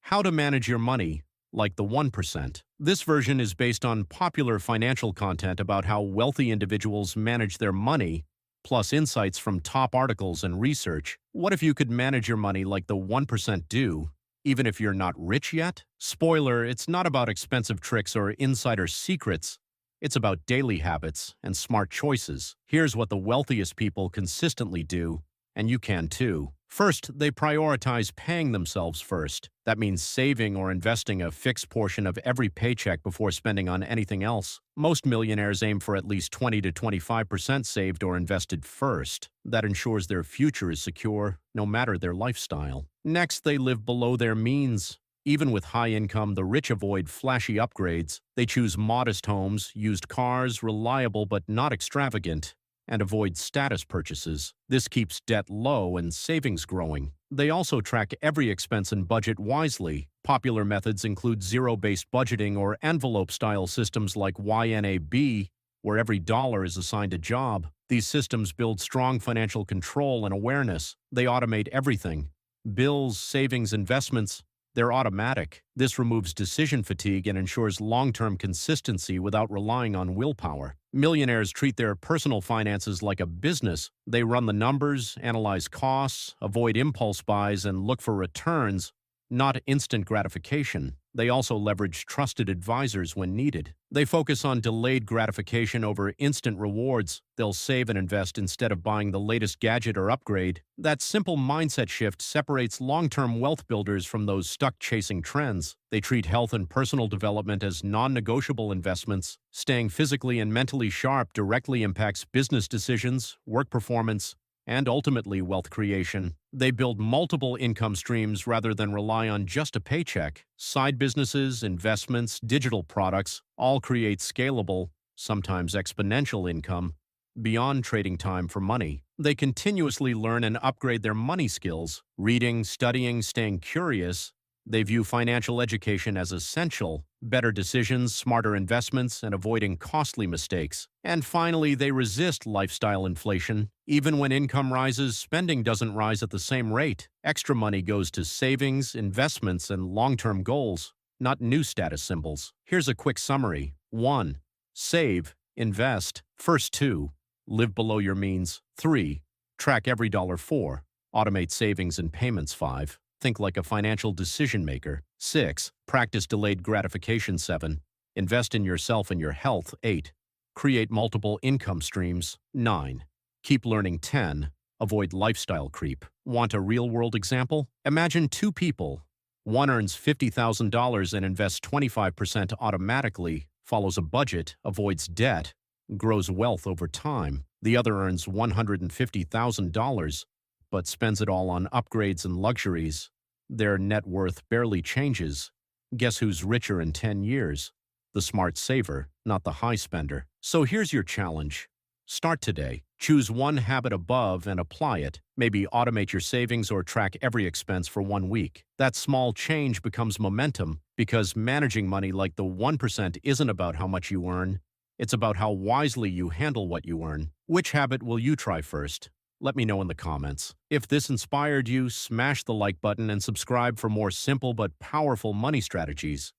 How to Manage Your Money Like the 1%. This version is based on popular financial content about how wealthy individuals manage their money, plus insights from top articles and research. What if you could manage your money like the 1% do, even if you're not rich yet? Spoiler, it's not about expensive tricks or insider secrets. It's about daily habits and smart choices. Here's what the wealthiest people consistently do, and you can too. First, they prioritize paying themselves first. That means saving or investing a fixed portion of every paycheck before spending on anything else. Most millionaires aim for at least 20 to 25% saved or invested first. That ensures their future is secure, no matter their lifestyle. Next, they live below their means. Even with high income, the rich avoid flashy upgrades. They choose modest homes, used cars, reliable but not extravagant, and avoid status purchases. This keeps debt low and savings growing. They also track every expense and budget wisely. Popular methods include zero-based budgeting or envelope-style systems like YNAB, where every dollar is assigned a job. These systems build strong financial control and awareness. They automate everything. Bills, savings, investments, they're automatic. This removes decision fatigue and ensures long-term consistency without relying on willpower. Millionaires treat their personal finances like a business. They run the numbers, analyze costs, avoid impulse buys, and look for returns, not instant gratification. They also leverage trusted advisors when needed. They focus on delayed gratification over instant rewards. They'll save and invest instead of buying the latest gadget or upgrade. That simple mindset shift separates long-term wealth builders from those stuck chasing trends. They treat health and personal development as non-negotiable investments. Staying physically and mentally sharp directly impacts business decisions, work performance, and ultimately wealth creation. They build multiple income streams rather than rely on just a paycheck. Side businesses, investments, digital products all create scalable, sometimes exponential income beyond trading time for money. They continuously learn and upgrade their money skills, reading, studying, staying curious. They view financial education as essential, better decisions, smarter investments, and avoiding costly mistakes. And finally, they resist lifestyle inflation. Even when income rises, spending doesn't rise at the same rate. Extra money goes to savings, investments, and long-term goals, not new status symbols. Here's a quick summary. 1. Save, invest. First 2. Live below your means. 3. Track every dollar. 4. Automate savings and payments. 5. Think like a financial decision maker. 6. Practice delayed gratification. 7. Invest in yourself and your health. 8. Create multiple income streams. 9. Keep learning. 10. Avoid lifestyle creep. Want a real-world example? Imagine two people. One earns $50,000 and invests 25% automatically, follows a budget, avoids debt, grows wealth over time. The other earns $150,000, but spends it all on upgrades and luxuries. Their net worth barely changes. Guess who's richer in 10 years? The smart saver, not the high spender. So here's your challenge. Start today. Choose one habit above and apply it. Maybe automate your savings or track every expense for 1 week. That small change becomes momentum because managing money like the 1% isn't about how much you earn. It's about how wisely you handle what you earn. Which habit will you try first? Let me know in the comments. If this inspired you, smash the like button and subscribe for more simple but powerful money strategies.